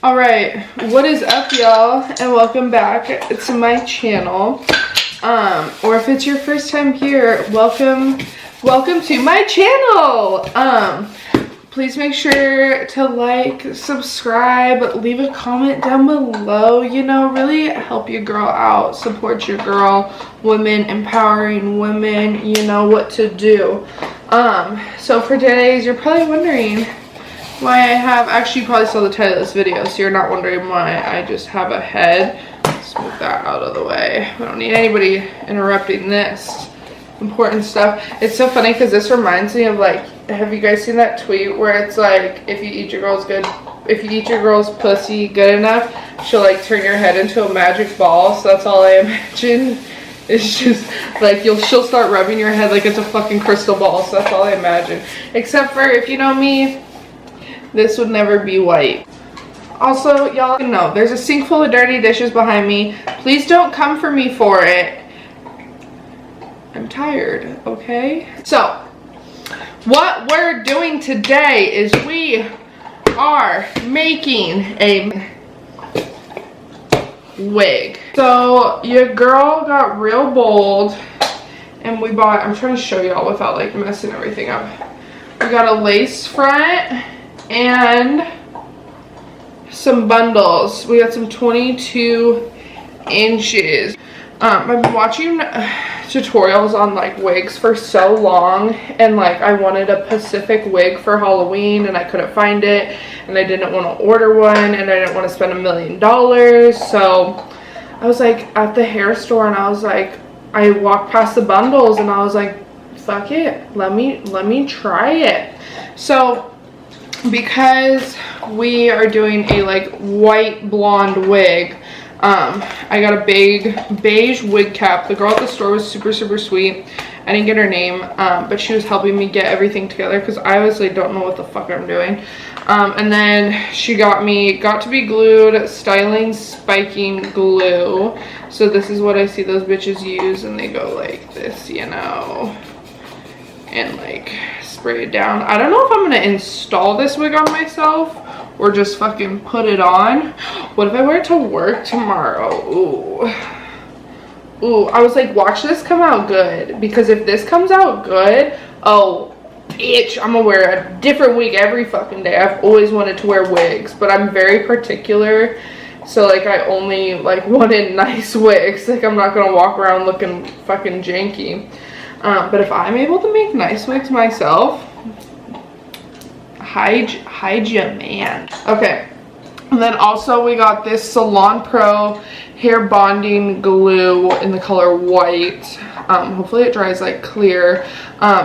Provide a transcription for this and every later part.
Alright, what is up, y'all, and welcome back to my channel. Or if it's your first time here, welcome to my channel. Please make sure to like, subscribe, leave a comment down below, you know, really help your girl out, support your girl, women, empowering women, you know what to do. So for today's, you're probably wondering why I have, actually you probably saw the title of this video, so you're not wondering why I just have a head. Let's move that out of the way. We don't need anybody interrupting this important stuff. It's so funny because this reminds me of, like, have you guys seen that tweet where it's like, if you eat your girl's pussy good enough, she'll like turn your head into a magic ball. So that's all I imagine. It's just like she'll start rubbing your head like it's a fucking crystal ball. So that's all I imagine. Except for, if you know me, this would never be white. Also, y'all know there's a sink full of dirty dishes behind me. Please don't come for me for it. I'm tired, okay? So, what we're doing today is we are making a wig. So, your girl got real bold and we bought, I'm trying to show y'all without like messing everything up. We got a lace front and some bundles. We got some 22 inches. I've been watching tutorials on like wigs for so long, and like I wanted a Pacific wig for Halloween and I couldn't find it, and I didn't want to order one, and I didn't want to spend $1 million. So I was like at the hair store and I was like, I walked past the bundles and I was like, fuck it, let me try it. So because we are doing a like white blonde wig, I got a big beige wig cap. The girl at the store was super sweet. I didn't get her name, but she was helping me get everything together because I honestly don't know what the fuck I'm doing. And then she got me got to be glued styling spiking glue. So this is what I see those bitches use, and they go like this, you know, and like spray it down. I don't know if I'm gonna install this wig on myself or just fucking put it on. What if I wear it to work tomorrow? Ooh, I was like, watch this come out good, because if this comes out good, oh bitch, I'm gonna wear a different wig every fucking day. I've always wanted to wear wigs, but I'm very particular, so like I only like wanted nice wigs. Like I'm not gonna walk around looking fucking janky. But if I'm able to make nice wigs myself, hide ya, man. Okay, and then also we got this Salon Pro hair bonding glue in the color white. Hopefully it dries like clear.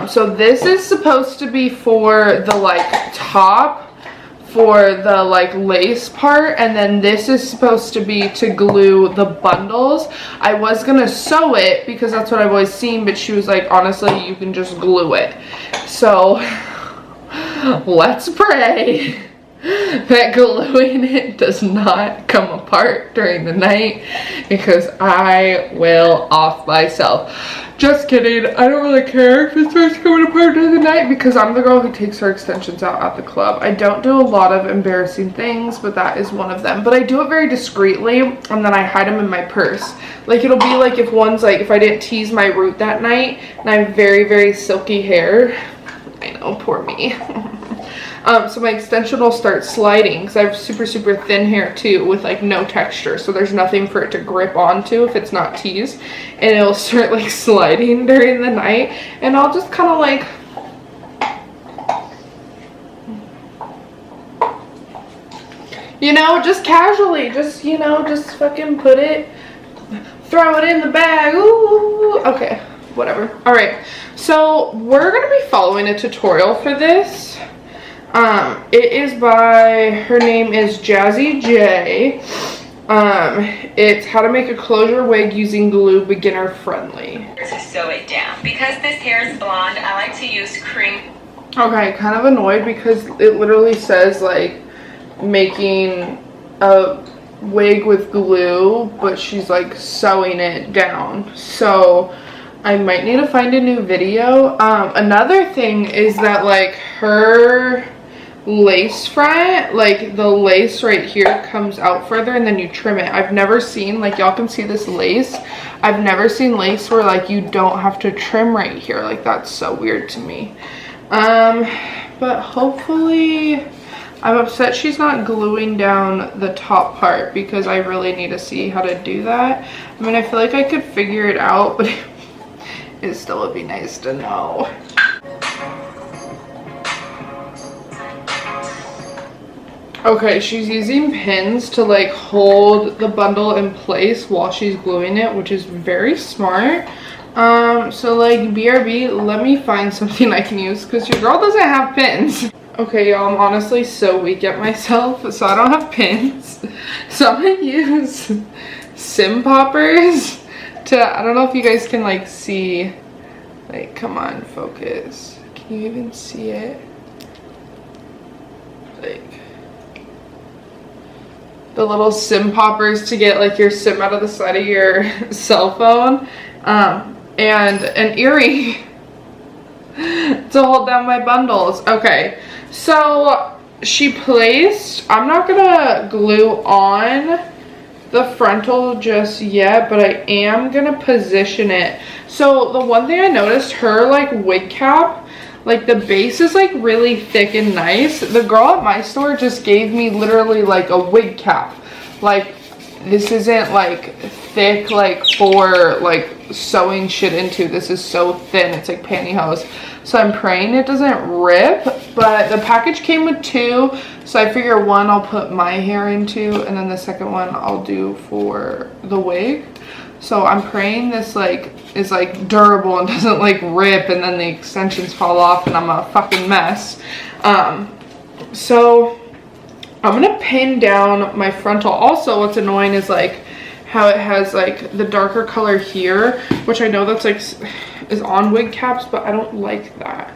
So this is supposed to be for the like top, for the like lace part, and then this is supposed to be to glue the bundles. I was gonna sew it because that's what I've always seen, but she was like, honestly, you can just glue it. So let's pray that gluing it does not come apart during the night, because I will off myself. Just kidding. I don't really care if it starts coming apart during the night, because I'm the girl who takes her extensions out at the club. I don't do a lot of embarrassing things, but that is one of them. But I do it very discreetly, and then I hide them in my purse. Like, it'll be like if one's like, if I didn't tease my root that night, and I have very silky hair. I know, poor me. So my extension will start sliding because I have super thin hair too, with like no texture, so there's nothing for it to grip onto if it's not teased, and it'll start like sliding during the night, and I'll just kind of like you know, just casually, just, you know, just fucking put it, throw it in the bag. Ooh, okay, whatever. All right, so we're gonna be following a tutorial for this. It is by, her name is Jazzy J. It's how to make a closure wig using glue, beginner friendly. To sew it down. Because this hair is blonde, I like to use cream. Okay, kind of annoyed because it literally says like making a wig with glue, but she's like sewing it down. So I might need to find a new video. Another thing is that like her lace front, like the lace right here comes out further and then you trim it. I've never seen, like y'all can see this lace, I've never seen lace where like you don't have to trim right here. Like that's so weird to me. But hopefully, I'm upset she's not gluing down the top part because I really need to see how to do that. I mean, I feel like I could figure it out, but it still would be nice to know. Okay, she's using pins to like hold the bundle in place while she's gluing it, which is very smart. So like BRB, let me find something I can use because your girl doesn't have pins. Okay, y'all, I'm honestly so weak at myself, so I don't have pins. So I'm gonna use sim poppers to, I don't know if you guys can like see, like, come on, focus. Can you even see it? Like, the little sim poppers to get like your sim out of the side of your cell phone, and an earring to hold down my bundles. Okay, so she placed, I'm not gonna glue on the frontal just yet, but I am gonna position it. So the one thing I noticed, her like wig cap, like the base is like really thick and nice. The girl at my store just gave me literally like a wig cap. Like this isn't like thick like for like sewing shit into. This is so thin, it's like pantyhose. So I'm praying it doesn't rip, but the package came with 2. So I figure one I'll put my hair into and then the second one I'll do for the wig. So I'm praying this like is like durable and doesn't like rip and then the extensions fall off and I'm a fucking mess. So I'm gonna pin down my frontal. Also, what's annoying is like how it has like the darker color here, which I know that's like is on wig caps, but I don't like that.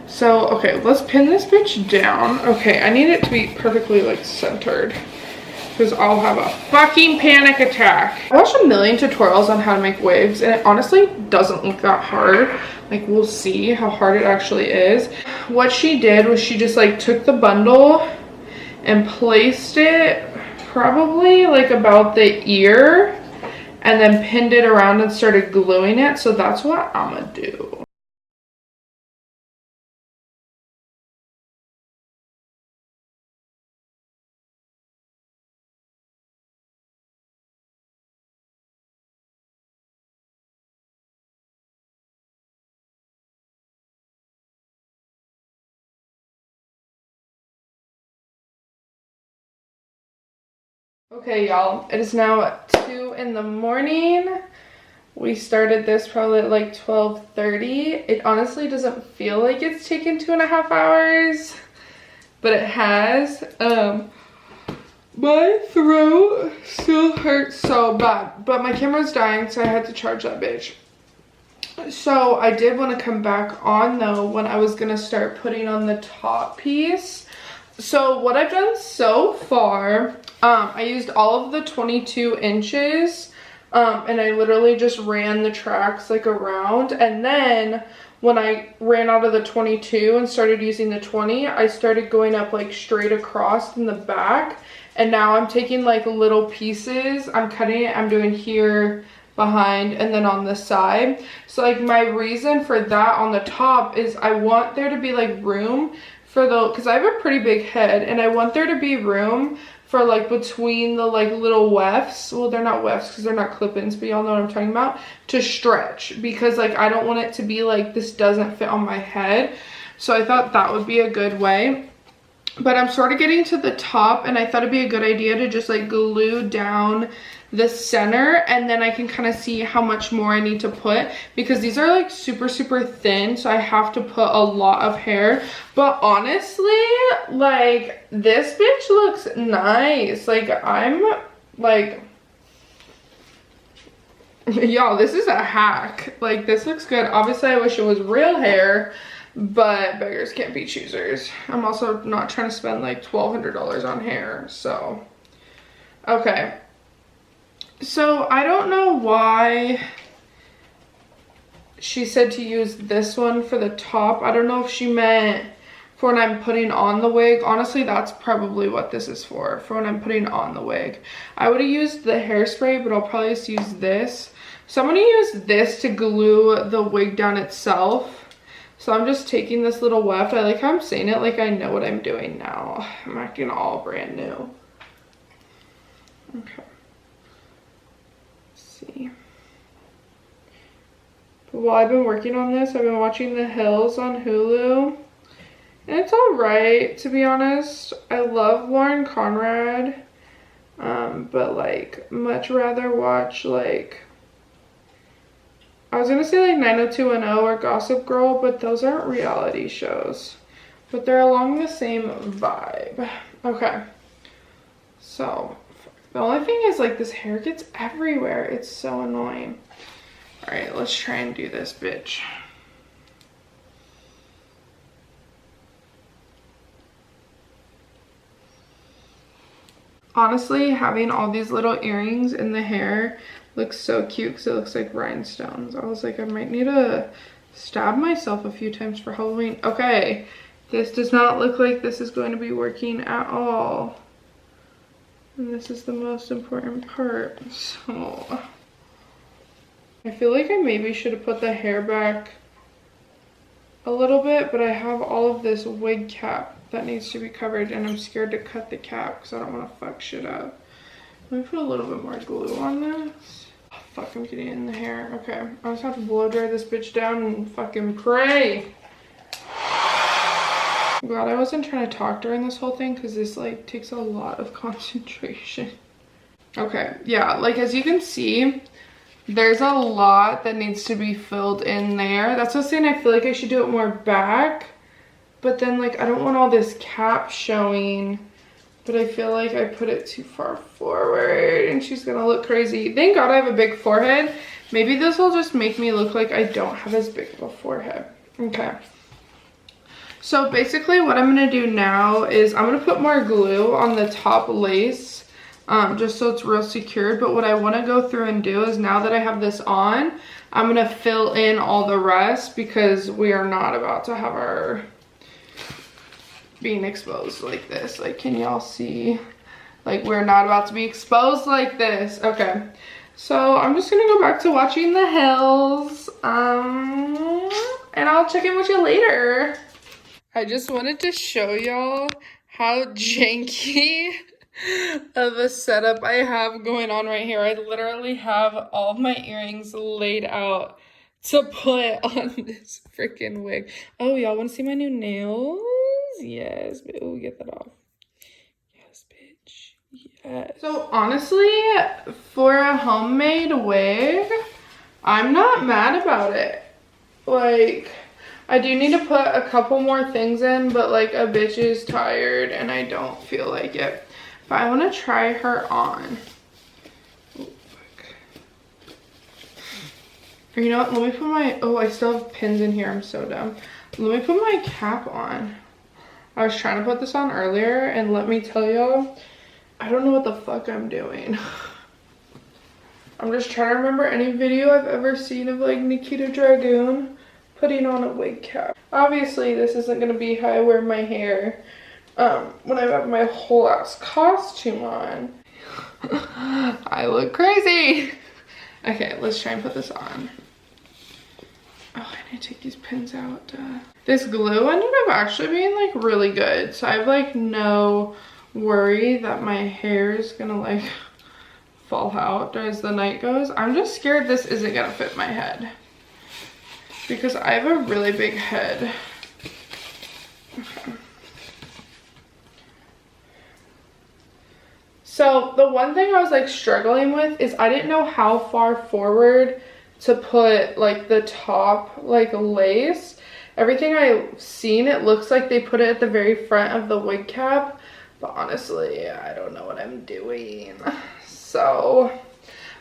So okay, let's pin this bitch down. Okay, I need it to be perfectly like centered, because I'll have a fucking panic attack. I watched a million tutorials on how to make wigs and it honestly doesn't look that hard. Like we'll see how hard it actually is. What she did was she just like took the bundle and placed it probably like about the ear and then pinned it around and started gluing it. So that's what I'm gonna do. Okay, y'all, it is now 2 in the morning. We started this probably at like 12:30. It honestly doesn't feel like it's taken 2.5 hours, but it has. My throat still hurts so bad, but my camera's dying, so I had to charge that bitch. So I did want to come back on though when I was gonna start putting on the top piece. So what I've done so far, I used all of the 22 inches and I literally just ran the tracks like around, and then when I ran out of the 22 and started using the 20, I started going up like straight across in the back, and now I'm taking like little pieces, I'm cutting it, I'm doing here, behind, and then on the side. So like my reason for that on the top is I want there to be like room for the, because I have a pretty big head and I want there to be room for like between the like little wefts, well they're not wefts because they're not clip-ins, but y'all know what I'm talking about, to stretch, because like I don't want it to be like this doesn't fit on my head. So I thought that would be a good way. But I'm sort of getting to the top and I thought it'd be a good idea to just like glue down the center, and then I can kind of see how much more I need to put, because these are like super thin, so I have to put a lot of hair. But honestly, like this bitch looks nice. Like I'm like, y'all, this is a hack. Like this looks good. Obviously I wish it was real hair, but beggars can't be choosers. I'm also not trying to spend like $1,200 on hair, so okay. So I don't know why she said to use this one for the top. I don't know if she meant for when I'm putting on the wig. Honestly, that's probably what this is for when I'm putting on the wig. I would have used the hairspray, but I'll probably just use this. So I'm gonna use this to glue the wig down itself. So I'm just taking this little weft. I like how I'm saying it like I know what I'm doing now. I'm acting all brand new. Okay. Let's see. But while I've been working on this, I've been watching The Hills on Hulu. And it's alright, to be honest. I love Lauren Conrad. But like, much rather watch like, I was gonna say like 90210 or Gossip Girl, but those aren't reality shows. But they're along the same vibe. Okay. So, the only thing is like this hair gets everywhere. It's so annoying. Alright, let's try and do this, bitch. Honestly, having all these little earrings in the hair looks so cute because it looks like rhinestones. I was like, I might need to stab myself a few times for Halloween. Okay, this does not look like this is going to be working at all. And this is the most important part. So, I feel like I maybe should have put the hair back a little bit, but I have all of this wig cap that needs to be covered, and I'm scared to cut the cap because I don't want to fuck shit up. Let me put a little bit more glue on this. Oh, fuck, I'm getting it in the hair. Okay, I just have to blow dry this bitch down and fucking pray. I'm glad I wasn't trying to talk during this whole thing because this like takes a lot of concentration. Okay, yeah, like as you can see, there's a lot that needs to be filled in there. That's what I'm saying. I feel like I should do it more back. But then, like, I don't want all this cap showing. But I feel like I put it too far forward. And she's going to look crazy. Thank God I have a big forehead. Maybe this will just make me look like I don't have as big of a forehead. Okay. So, basically, what I'm going to do now is I'm going to put more glue on the top lace. Just so it's real secured. But what I want to go through and do is now that I have this on, I'm going to fill in all the rest because we are not about to have our being exposed like this. Like, can y'all see? Like, we're not about to be exposed like this. Okay. So, I'm just going to go back to watching The Hills. And I'll check in with you later. I just wanted to show y'all how janky of a setup I have going on right here. I literally have all of my earrings laid out to put on this freaking wig. Oh, y'all want to see my new nails? Yes. Oh, get that off. Yes, bitch. Yes. So honestly, for a homemade wig, I'm not mad about it. Like, I do need to put a couple more things in, but like a bitch is tired and I don't feel like it. But I want to try her on. Oh, fuck. Or you know what? Let me put my... Oh, I still have pins in here. I'm so dumb. Let me put my cap on. I was trying to put this on earlier, and let me tell y'all, I don't know what the fuck I'm doing. I'm just trying to remember any video I've ever seen of like Nikita Dragoon putting on a wig cap. Obviously, this isn't going to be how I wear my hair when I have my whole ass costume on. I look crazy. Okay, let's try and put this on. Oh, I need to take these pins out. This glue ended up actually being like really good. So I have like no worry that my hair is gonna like fall out as the night goes. I'm just scared this isn't gonna fit my head because I have a really big head. Okay. So the one thing I was like struggling with is I didn't know how far forward to put like the top like lace. Everything I've seen, it looks like they put it at the very front of the wig cap, but honestly I don't know what I'm doing. So,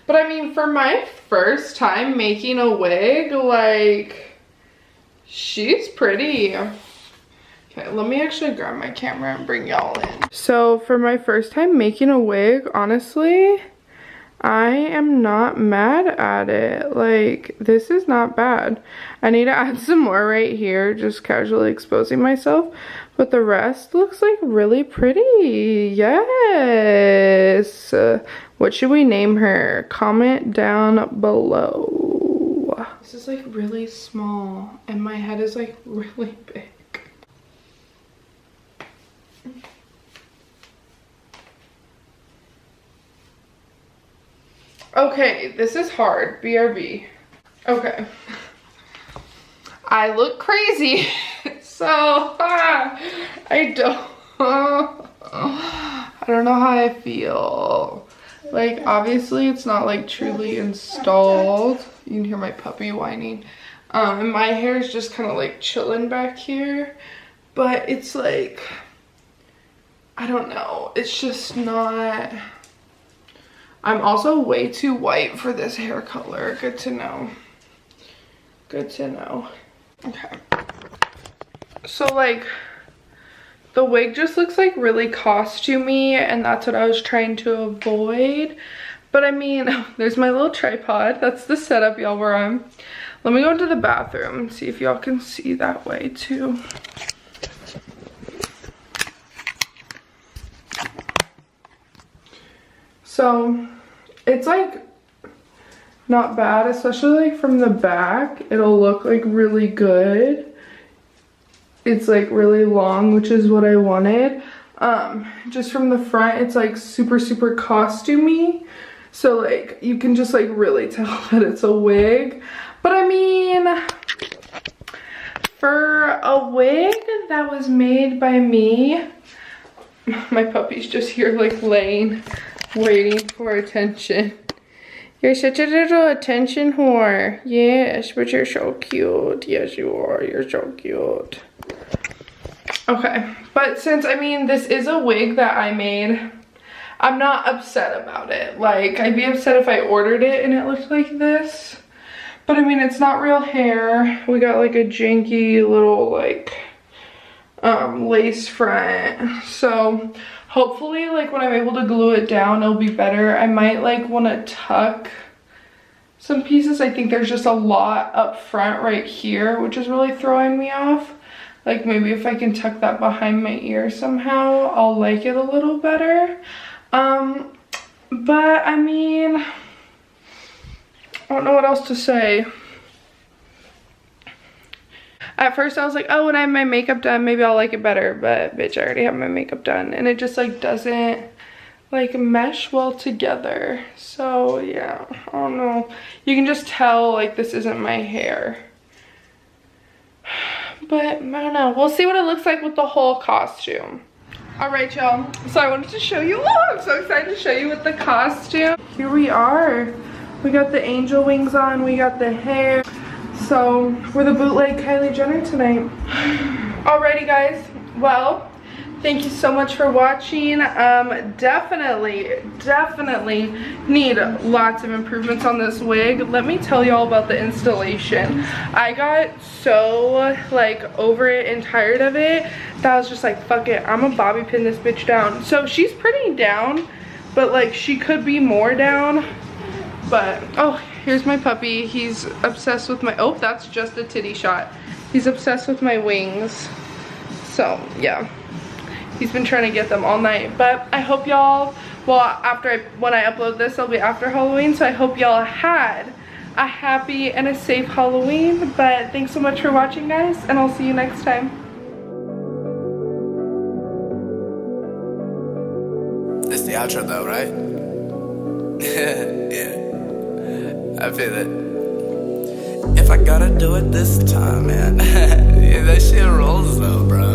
but I mean, for my first time making a wig, like, she's pretty. Okay, let me actually grab my camera and bring y'all in. So for my first time making a wig, honestly, I am not mad at it. Like, this is not bad. I need to add some more right here, just casually exposing myself. But the rest looks like really pretty. Yes. What should we name her? Comment down below. This is like really small and my head is like really big. Okay, this is hard. BRB. Okay. I look crazy. So, I don't know how I feel. Like, obviously it's not like truly installed. You can hear my puppy whining. And my hair is just kind of like chilling back here. But it's like, I don't know. It's just not. I'm also way too white for this hair color. Good to know. Good to know. Okay. So like the wig just looks like really costumey and that's what I was trying to avoid. But I mean, there's my little tripod. That's the setup y'all were on. Let me go into the bathroom and see if y'all can see that way too. So it's like not bad, especially like from the back. It'll look like really good. It's like really long, which is what I wanted. Just from the front, it's like super costumey. So like you can just like really tell that it's a wig. But I mean, for a wig that was made by me, my puppy's just here like laying, waiting for attention. You're such a little attention whore. Yes, but you're so cute. Yes, you are. You're so cute. Okay, but since, I mean, this is a wig that I made, I'm not upset about it. Like, I'd be upset if I ordered it and it looked like this. But, I mean, it's not real hair. We got, like, a janky little, like, lace front. So, hopefully, like, when I'm able to glue it down, it'll be better. I might, like, want to tuck some pieces. I think there's just a lot up front right here, which is really throwing me off. Like, maybe if I can tuck that behind my ear somehow, I'll like it a little better. But, I mean, I don't know what else to say. At first I was like, oh, when I have my makeup done, maybe I'll like it better. But bitch, I already have my makeup done. And it just like doesn't like mesh well together. So yeah, I don't know. You can just tell like this isn't my hair. But I don't know. We'll see what it looks like with the whole costume. All right, y'all. So I wanted to show you. Oh, I'm so excited to show you with the costume. Here we are. We got the angel wings on. We got the hair. So we're the bootleg Kylie Jenner tonight. Alrighty guys, well, thank you so much for watching. Definitely need lots of improvements on this wig. Let me tell y'all about the installation. I got so like over it and tired of it that I was just like, fuck it, I'm gonna bobby pin this bitch down. So she's pretty down, but like she could be more down. But oh, here's my puppy. He's obsessed with my, oh, that's just a titty shot. He's obsessed with my wings. So yeah, he's been trying to get them all night. But I hope y'all, well, when I upload this, it'll be after Halloween. So I hope y'all had a happy and a safe Halloween. But thanks so much for watching, guys, and I'll see you next time. It's the outro though, right? Yeah. I feel it. If I gotta do it this time, man. Yeah, that shit rolls though, bro.